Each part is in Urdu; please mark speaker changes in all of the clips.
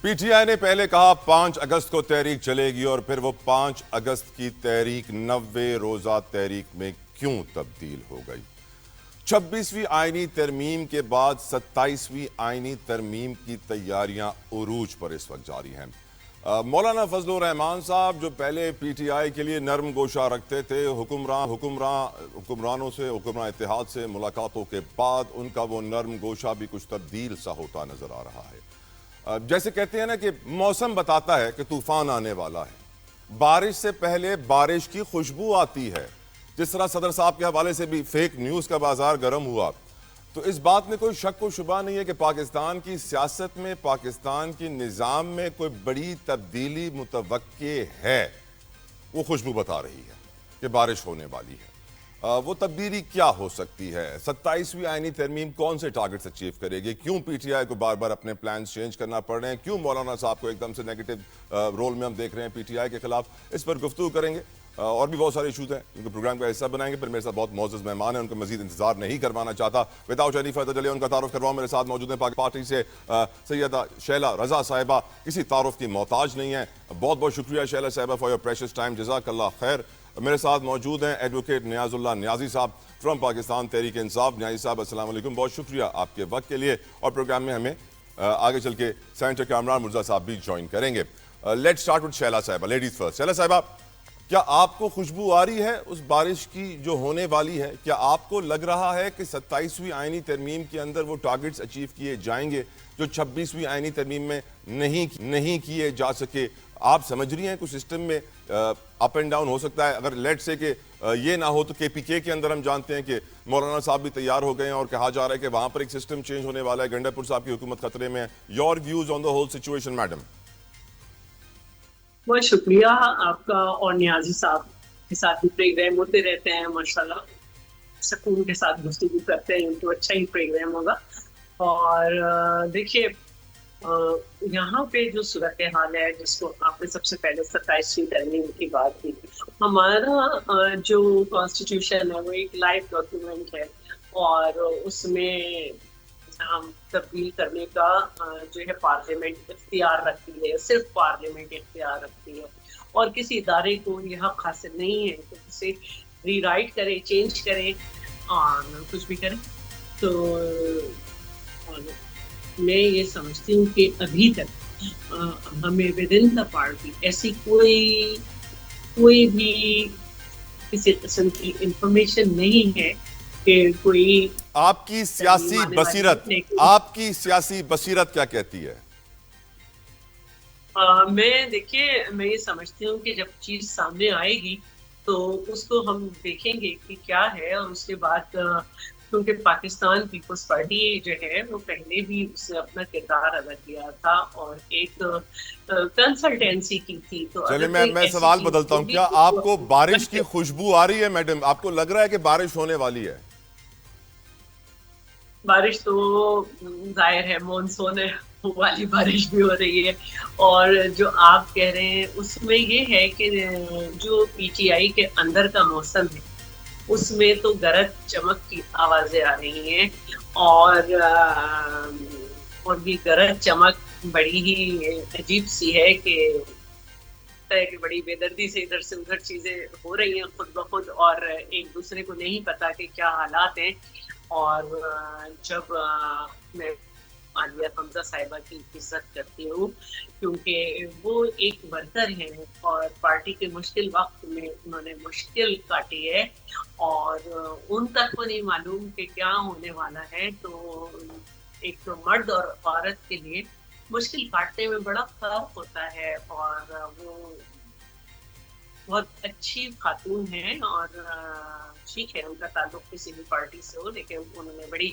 Speaker 1: پی ٹی آئی نے پہلے کہا 5 اگست کو تحریک چلے گی اور پھر وہ 5 اگست کی تحریک 90 روزہ تحریک میں کیوں تبدیل ہو گئی؟ 26ویں آئینی ترمیم کے بعد 27ویں آئینی ترمیم کی تیاریاں عروج پر اس وقت جاری ہیں۔ مولانا فضل الرحمان صاحب جو پہلے پی ٹی آئی کے لیے نرم گوشہ رکھتے تھے، حکمرانوں سے، حکمران اتحاد سے ملاقاتوں کے بعد ان کا وہ نرم گوشہ بھی کچھ تبدیل سا ہوتا نظر آ رہا ہے۔ جیسے کہتے ہیں نا کہ موسم بتاتا ہے کہ طوفان آنے والا ہے، بارش سے پہلے بارش کی خوشبو آتی ہے۔ جس طرح صدر صاحب کے حوالے سے بھی فیک نیوز کا بازار گرم ہوا، تو اس بات میں کوئی شک و شبہ نہیں ہے کہ پاکستان کی سیاست میں، پاکستان کی نظام میں کوئی بڑی تبدیلی متوقع ہے۔ وہ خوشبو بتا رہی ہے کہ بارش ہونے والی ہے۔ وہ تبدیلی کیا ہو سکتی ہے؟ 27ویں آئینی ترمیم کون سے ٹارگٹس اچیو کرے گی؟ کیوں پی ٹی آئی کو بار بار اپنے پلانز چینج کرنا پڑ رہے ہیں؟ کیوں مولانا صاحب کو ایک دم سے نیگیٹو رول میں ہم دیکھ رہے ہیں پی ٹی آئی کے خلاف؟ اس پر گفتگو کریں گے، اور بھی بہت سارے ایشوز ہیں ان کو پروگرام کا حصہ بنائیں گے۔ پھر میرے ساتھ بہت معزز مہمان ہیں، ان کو مزید انتظار نہیں کروانا چاہتا، without any further delay in کا تعارف کرواؤں۔ میرے ساتھ موجود ہیں پارٹی سے سیدہ شیلا رضا صاحبہ، کسی تعارف کی محتاج نہیں ہیں۔ بہت بہت شکریہ شیلا صاحبہ فار یور پریشیس ٹائم، جزاک اللہ خیر۔ میرے ساتھ موجود ہیں ایڈوکیٹ نیاز اللہ نیازی صاحب فرام پاکستان تحریک انصاف۔ نیازی صاحب السلام علیکم، بہت شکریہ آپ کے وقت کے لیے، اور پروگرام میں ہمیں آگے چل کے سینیٹر کامران مرزا صاحب بھی جوائن کریں گے۔ لیٹس سٹارٹ وتھ شیلا صاحبہ، لیڈیز فرسٹ۔ شیلا صاحبہ، کیا آپ کو خوشبو آ رہی ہے اس بارش کی جو ہونے والی ہے؟ کیا آپ کو لگ رہا ہے کہ 27ویں آئینی ترمیم کے اندر وہ ٹارگٹس اچیو کیے جائیں گے جو 26ویں آئینی ترمیم میں نہیں کیے جا سکے؟ آپ سمجھ رہی ہیں کچھ سسٹم میں اپ اینڈ ڈاؤن ہو سکتا ہے؟ اگر لیٹ سے کہ یہ نہ ہو تو کے پی کے اندر ہم جانتے ہیں کہ مولانا صاحب بھی تیار ہو گئے ہیں اور کہا جا رہا ہے کہ وہاں پر ایک سسٹم چینج ہونے والا ہے، گنڈا پور صاحب کی حکومت خطرے میں ہے۔ Your views on the whole situation madam?
Speaker 2: بہت شکریہ آپ کا، اور نیازی صاحب کے ساتھ بھی پروگرام ہوتے رہتے ہیں، ماشاءاللہ سکون کے ساتھ گفتگو کرتے ہیں تو اچھا ہی پروگرام ہوگا۔ اور دیکھیے، یہاں پہ جو صورتحال ہے جس کو آپ نے سب سے پہلے 27ویں ترمیم کی بات کی، ہمارا جو کانسٹیٹیوشن ہے وہ ایک لائف ڈاکیومنٹ ہے، اور اس میں ہم تبدیل کرنے کا جو ہے پارلیمنٹ اختیار رکھتی ہے، صرف پارلیمنٹ اختیار رکھتی ہے، اور کسی ادارے کو یہ حق حاصل نہیں ہے کہ اسے ری رائٹ کرے، چینج کرے اور کچھ بھی کرے۔ تو میں یہ سمجھتی ہوں کہ ابھی تک ہمیں ود ان دا پارٹی ایسی کوئی بھی کسی قسم کی انفارمیشن نہیں ہے کہ کوئی
Speaker 1: آپ کی سیاسی بصیرت کیا کہتی ہے؟
Speaker 2: میں یہ سمجھتی ہوں کہ جب چیز سامنے آئے گی تو اس کو ہم دیکھیں گے کہ کیا ہے، اور اس کے بعد کیونکہ پاکستان پیپلز پارٹی جو ہے وہ پہلے بھی اس نے اپنا کردار ادا کیا تھا اور ایک کنسلٹینسی کی تھی، تو
Speaker 1: چلے
Speaker 2: اگر کوئی
Speaker 1: میں
Speaker 2: ایسی
Speaker 1: سوال
Speaker 2: چیز
Speaker 1: بدلتا ہوں،
Speaker 2: ہوگی
Speaker 1: کیا آپ کو بارش کی
Speaker 2: تو
Speaker 1: خوشبو آ رہی ہے میڈم؟ آپ کو لگ رہا ہے کہ بارش ہونے والی ہے؟
Speaker 2: بارش تو ظاہر ہے مونسون والی بارش بھی ہو رہی ہے، اور جو آپ کہہ رہے ہیں اس میں یہ ہے کہ جو پی ٹی آئی کے اندر کا موسم ہے اس میں تو گرج چمک کی آوازیں آ رہی ہیں، اور یہ گرج چمک بڑی ہی عجیب سی ہے کہ بڑی بے دردی سے ادھر سے ادھر چیزیں ہو رہی ہیں خود بخود، اور ایک دوسرے کو نہیں پتا کہ کیا حالات ہیں۔ اور جب میں عالیہ حمزہ صاحبہ کی عزت کرتی ہوں کیونکہ وہ ایک ورکر ہیں اور پارٹی کے مشکل وقت میں انہوں نے مشکل کاٹی ہے، اور ان تک کو نہیں معلوم کہ کیا ہونے والا ہے، تو ایک مرد اور عورت کے لیے مشکل کاٹنے میں بڑا فرق ہوتا ہے، اور وہ بہت اچھی خاتون ہیں، اور ٹھیک ہے ان کا تعلق کسی بھی پارٹی سے ہو، لیکن انہوں نے بڑی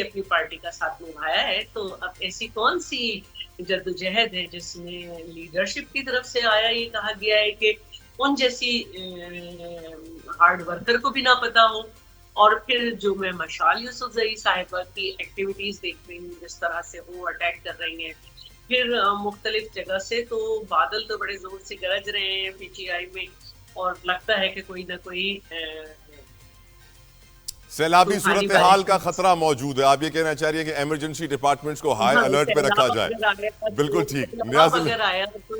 Speaker 2: اپنی پارٹی کا ساتھ نبھایا ہے۔ تو اب ایسی کون سی جدوجہد ہے جس میں لیڈرشپ کی طرف سے آیا یہ کہا گیا ہے کہ ان جیسی ہارڈ ورکر کو بھی نہ پتا ہو، اور پھر جو میں مشال یوسف زئی صاحبہ کی ایکٹیویٹیز دیکھ رہی ہوں جس طرح سے وہ اٹیک کر رہی ہیں، پھر مختلف جگہ سے تو بادل تو بڑے زور سے گرج رہے ہیں پی ٹی آئی میں، اور لگتا ہے کہ کوئی نہ کوئی
Speaker 1: سیلابی
Speaker 2: طوفانی
Speaker 1: صورتحال
Speaker 2: بارش
Speaker 1: کا خطرہ موجود ہے. آپ یہ کہنا چاہ رہی ہیں کہ ایمرجنسی ڈپارٹمنٹس کو ہائی الرٹ پہ رکھا جائے. بالکل ٹھیک. نیاز
Speaker 2: اگر آیا تو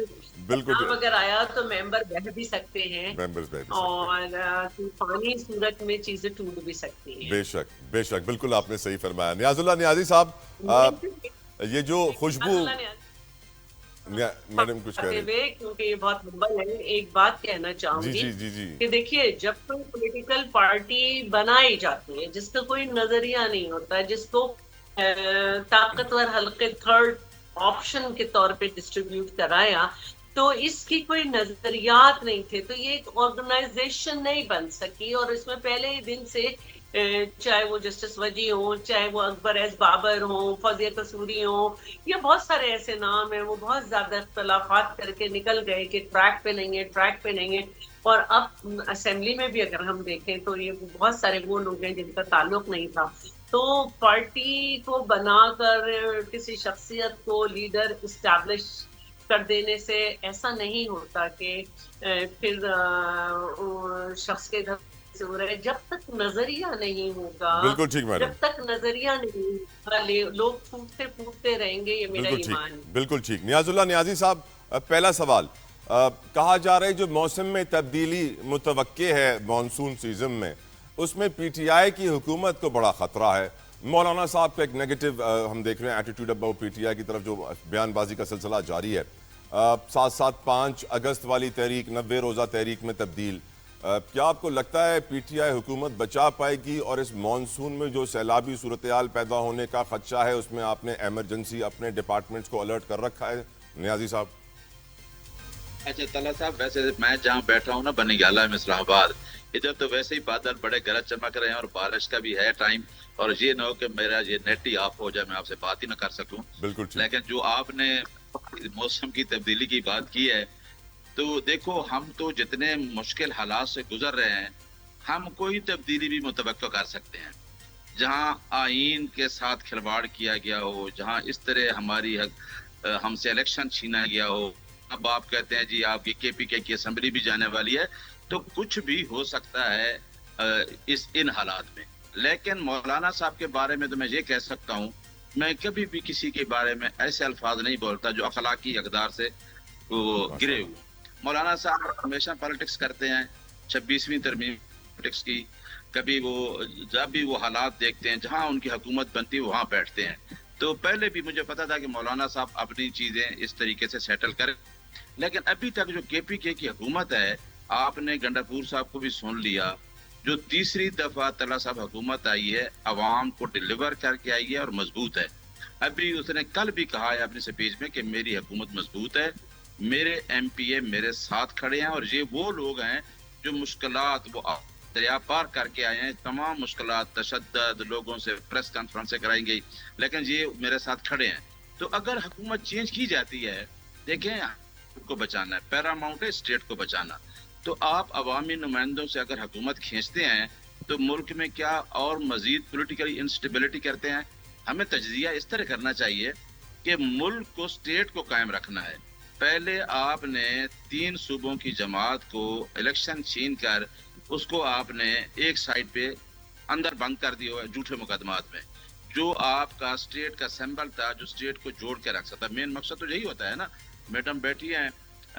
Speaker 1: بالکل
Speaker 2: اگر آیا تو ممبر بہ بھی سکتے ہیں
Speaker 1: ممبرز بہ بھی سکتے ہیں.
Speaker 2: اور طوفانی صورت میں چیزیں ٹوٹ بھی سکتی ہیں.
Speaker 1: بے شک بے شک, بالکل آپ نے صحیح فرمایا. نیاز اللہ نیازی صاحب, یہ جو خوشبو, میڈم کچھ کہہ رہی ہیں.
Speaker 2: کیونکہ یہ بہت لمبا ہے, ایک بات کہنا چاہوں
Speaker 1: جی
Speaker 2: گی
Speaker 1: جی جی جی
Speaker 2: کہ دیکھیے, جب کوئی پولیٹیکل پارٹی بنائی جاتی ہے جس کا کوئی نظریہ نہیں ہوتا, جس کو طاقتور حلقے تھرڈ آپشن کے طور پہ ڈسٹریبیوٹ کرایا, تو اس کی کوئی نظریات نہیں تھے, تو یہ ایک آرگنائزیشن نہیں بن سکی. اور اس میں پہلے ہی دن سے چاہے وہ جسٹس وجی ہوں, چاہے وہ اکبر ایس بابر ہوں, فوزیہ قصوری ہوں, یا بہت سارے ایسے نام ہیں, وہ بہت زیادہ اختلافات کر کے نکل گئے کہ ٹریک پہ نہیں ہے, ٹریک پہ نہیں ہے. اور اب اسمبلی میں بھی اگر ہم دیکھیں تو یہ بہت سارے وہ لوگ ہیں جن کا تعلق نہیں تھا. تو پارٹی کو بنا کر کسی شخصیت کو لیڈر اسٹیبلش کر دینے سے ایسا نہیں ہوتا کہ پھر شخص کے گھر سے ہو رہے. جب تک نظریہ نہیں ہوگا,
Speaker 1: بالکل ٹھیک میڈم,
Speaker 2: جب تک نظریہ نہیں ہوگا, لوگ پھوٹتے رہیں گے, یہ میرا
Speaker 1: بالکل ٹھیک,
Speaker 2: ایمان ہے.
Speaker 1: بالکل ٹھیک. نیاز اللہ نیازی صاحب, پہلا سوال, کہا جا رہا ہے جو موسم میں تبدیلی متوقع ہے مانسون سیزن میں, اس میں پی ٹی آئی کی حکومت کو بڑا خطرہ ہے. مولانا صاحب کا ایک نیگیٹو ہم دیکھ رہے ہیں attitude about P T I کی طرف, جو بیان بازی کا سلسلہ جاری ہے. ساتھ ساتھ 5 اگست والی تحریک 90 روزہ تحریک میں تبدیل, کیا آپ کو لگتا ہے پی ٹی آئی حکومت بچا پائے گی؟ اور اس مانسون میں جو سیلابی صورتحال پیدا ہونے کا خدشہ ہے, اس میں آپ نے ایمرجنسی اپنے ڈپارٹمنٹس کو الرٹ کر رکھا ہے نیازی صاحب؟
Speaker 3: اچھا طلعہ صاحب, ویسے میں جہاں بیٹھا ہوں نا بنی گالہ میں اسلام آباد, ادھر تو ویسے ہی بادل بڑے گرج چمک رہے ہیں اور بارش کا بھی ہے ٹائم, اور یہ نہ ہو کہ میرا یہ نیٹ ہی آف ہو جائے, میں آپ سے بات ہی نہ کر سکوں.
Speaker 1: بالکل ٹھیک.
Speaker 3: لیکن جو آپ نے موسم کی تبدیلی کی بات کی ہے, تو دیکھو ہم تو جتنے مشکل حالات سے گزر رہے ہیں, ہم کوئی تبدیلی بھی متوقع کر سکتے ہیں. جہاں آئین کے ساتھ کھلواڑ کیا گیا ہو, جہاں اس طرح ہم سے الیکشن چھینا گیا ہو, اب آپ کہتے ہیں جی آپ کی کے پی کے کی اسمبلی بھی جانے والی ہے, تو کچھ بھی ہو سکتا ہے ان حالات میں. لیکن مولانا صاحب کے بارے میں تو میں یہ کہہ سکتا ہوں, میں کبھی بھی کسی کے بارے میں ایسے الفاظ نہیں بولتا جو اخلاقی اقدار سے گرے ہوئے. مولانا صاحب ہمیشہ پالیٹکس کرتے ہیں, 26ویں ترمیم پالیٹکس کی. کبھی وہ جب بھی وہ حالات دیکھتے ہیں جہاں ان کی حکومت بنتی ہے وہاں بیٹھتے ہیں. تو پہلے بھی مجھے پتا تھا کہ مولانا صاحب اپنی چیزیں اس طریقے سے سیٹل کریں, لیکن ابھی تک جو کے پی کے کی حکومت ہے, آپ نے گنڈاپور صاحب کو بھی سن لیا, جو تیسری دفعہ طلعہ صاحب حکومت آئی ہے, عوام کو ڈلیور کر کے آئی ہے اور مضبوط ہے. ابھی اس نے کل بھی کہا ہے اپنی سپیچ میں کہ میری حکومت مضبوط ہے, میرے ایم پی اے میرے ساتھ کھڑے ہیں, اور یہ وہ لوگ ہیں جو مشکلات وہ دریا پار کر کے آئے ہیں. تمام مشکلات, تشدد, لوگوں سے پریس کانفرنسیں کرائی گئی, لیکن یہ میرے ساتھ کھڑے ہیں. تو اگر حکومت چینج کی جاتی ہے, دیکھیں کو بچانا ہے, پیراماؤنٹ ہے اسٹیٹ کو بچانا. تو آپ عوامی نمائندوں سے اگر حکومت کھینچتے ہیں تو ملک میں کیا اور مزید پولیٹیکل انسٹیبلٹی کرتے ہیں. ہمیں تجزیہ اس طرح کرنا چاہیے کہ ملک کو اسٹیٹ کو قائم رکھنا ہے. پہلے آپ نے 3 صوبوں کی جماعت کو الیکشن چھین کر اس کو آپ نے ایک سائڈ پہ اندر بند کر دیا ہے جھوٹے مقدمات میں. جو آپ کا اسٹیٹ کا سمبل تھا, جو اسٹیٹ کو جوڑ کے رکھ سکتا, مین مقصد تو یہی ہوتا ہے نا. میڈم بیٹھی ہیں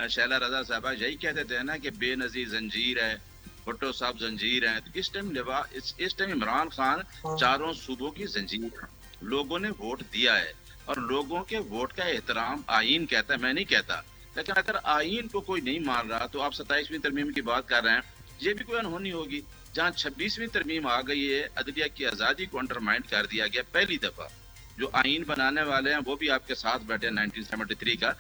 Speaker 3: شیلا رضا صاحبہ, یہی کہتے تھے نا کہ بے نظیر زنجیر ہے, بھٹو صاحب زنجیر ہیں. تو اس ٹائم عمران خان 4 صوبوں کی زنجیر ہے. لوگوں نے ووٹ دیا ہے, اور لوگوں کے ووٹ کا احترام آئین کہتا ہے, میں نہیں کہتا. لیکن اگر آئین کو کوئی نہیں مان رہا, تو آپ 27ویں ترمیم کی بات کر رہے ہیں, یہ بھی کوئی انہونی ہوگی. جہاں 26ویں ترمیم آ گئی ہے, عدلیہ کی آزادی کو انڈرمائن کر دیا گیا پہلی دفعہ. جو آئین بنانے والے ہیں وہ بھی آپ کے ساتھ بیٹھے 1973 کا.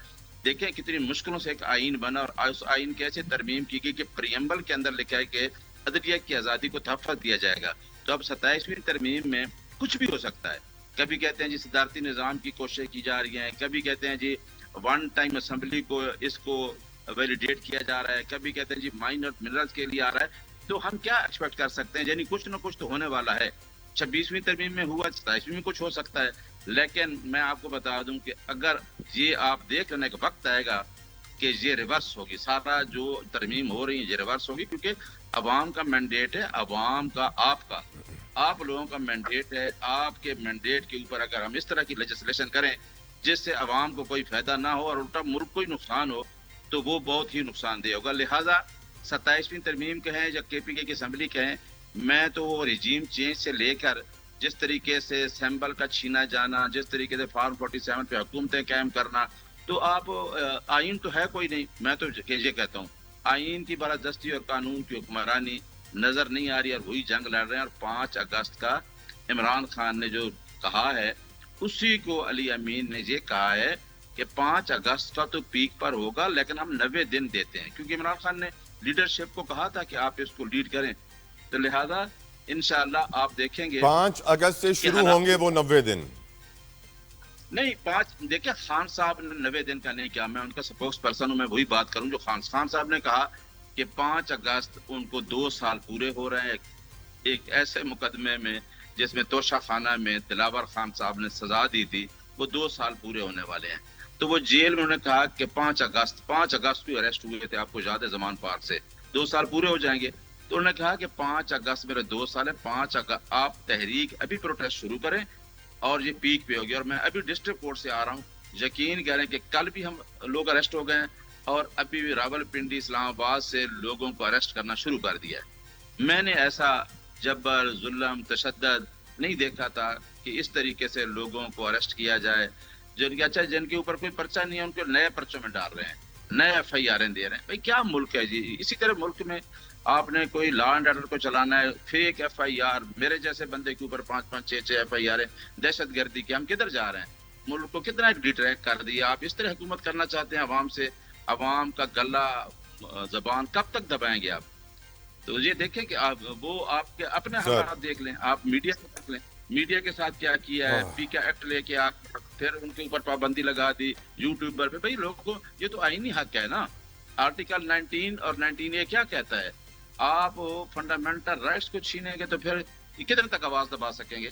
Speaker 3: دیکھیں کتنی مشکلوں سے ایک آئین بنا, اور اس آئین کیسے ترمیم کی گئی کہ پریمبل کے اندر لکھا ہے کہ عدلیہ کی آزادی کو تحفظ دیا جائے گا. تو اب 27ویں ترمیم میں کچھ بھی ہو سکتا ہے. کبھی کہتے ہیں جی صدارتی نظام کی کوششیں کی جا رہی ہیں, کبھی کہتے ہیں جی ون ٹائم اسمبلی کو اس کو ویلیڈیٹ کیا جا رہا ہے, کبھی کہتے ہیں جی مائنر منرلز کے لیے آ رہا ہے. تو ہم کیا ایکسپیکٹ کر سکتے ہیں, یعنی کچھ نہ کچھ تو ہونے والا ہے. 26ویں ترمیم میں ہوا, 27ویں میں کچھ ہو سکتا ہے. لیکن میں آپ کو بتا دوں کہ اگر یہ آپ دیکھ لینے کا وقت آئے گا کہ یہ ریورس ہوگی, سارا جو ترمیم ہو رہی ہے یہ ریورس ہوگی, کیونکہ عوام کا مینڈیٹ ہے, عوام کا, آپ کا. آپ لوگوں کا مینڈیٹ ہے, آپ کے مینڈیٹ کے اوپر اگر ہم اس طرح کی لیجسلیشن کریں جس سے عوام کو کوئی فائدہ نہ ہو اور الٹا ملک کو ہی نقصان ہو, تو وہ بہت ہی نقصان دہ ہوگا. لہٰذا 27ویں ترمیم کہیں یا کے پی کے کی اسمبلی کہیں, میں تو وہ ریجیم چینج سے لے کر جس طریقے سے سیمبل کا چھینا جانا, جس طریقے سے فارم 47 پہ حکومتیں قائم کرنا, تو آپ آئین تو ہے کوئی نہیں. میں تو یہ کہتا ہوں آئین کی بالادستی اور قانون کی حکمرانی نظر نہیں آ رہی, اور وہی جنگ لڑ رہے ہیں. اور 5 اگست کا عمران خان نے جو کہا ہے اسی کو علی امین نے یہ کہا ہے کہ 5 اگست کا تو پیک پر ہوگا, لیکن ہم 90 دن دیتے ہیں, کیونکہ عمران خان نے لیڈرشپ کو کہا تھا کہ آپ اس کو لیڈ کریں. تو لہذا انشاءاللہ آپ دیکھیں گے
Speaker 1: 5 اگست سے شروع ہوں گے وہ 90 دن.
Speaker 3: نہیں 5 دیکھیں, خان صاحب نے 90 دن کا نہیں کیا, میں ان کا سپوکس پرسن ہوں, میں وہی بات کروں جو خان صاحب نے کہا کہ 5 اگست ان کو 2 سال پورے ہو رہے ہیں ایک ایسے مقدمے میں جس میں توشہ خانہ میں دلاور خان صاحب نے سزا دی تھی, وہ 2 سال پورے ہونے والے ہیں. تو وہ جیل میں انہوں نے کہا کہ 5 اگست کو اریسٹ ہوئے تھے, آپ کو یاد ہے زمان پار سے, 2 سال پورے ہو جائیں گے. تو انہوں نے کہا کہ 5 اگست میرے 2 سال ہے, 5 اگست آپ تحریک ابھی پروٹیسٹ شروع کریں اور یہ پیک پہ ہوگی. اور میں ابھی ڈسٹرکٹ کورٹ سے آ رہا ہوں, یقین کریں کہ کل بھی ہم لوگ اریسٹ ہو گئے ہیں, اور ابھی بھی راول پنڈی اسلام آباد سے لوگوں کو اریسٹ کرنا شروع کر دیا ہے. میں نے ایسا جبر, ظلم, تشدد نہیں دیکھا تھا کہ اس طریقے سے لوگوں کو اریسٹ کیا جائے. جن کے اوپر کوئی پرچہ نہیں ہے ان کو نئے پرچوں میں ڈال رہے ہیں, نئے ایف آئی آر دے رہے ہیں. بھائی کیا ملک ہے جی؟ اسی طرح ملک میں آپ نے کوئی لا اینڈ آرڈر کو چلانا ہے, فیک ایف آئی آر, میرے جیسے بندے کے اوپر 5-5, 6-6 ایف آئی آر ہے دہشت گردی کے. ہم کدھر جا رہے ہیں؟ ملک کو کتنا ڈیٹریکٹ کر دیا. آپ اس طرح حکومت کرنا چاہتے ہیں عوام سے, عوام کا گلا زبان کب تک دبائیں گے آپ؟ تو یہ دیکھیں کہ آپ کے اپنے حالات دیکھ لیں, آپ میڈیا سے دیکھ لیں, میڈیا کے ساتھ کیا کیا ہے. پی کے ایکٹ لے کے پھر ان کے اوپر پابندی لگا دی یوٹیوبر پہ. بھائی لوگوں کو یہ تو آئینی حق ہے نا. آرٹیکل 19 اور 19A کیا کہتا ہے؟ آپ فنڈامنٹل رائٹس کو چھینیں گے تو پھر کتنے تک آواز دبا سکیں گے؟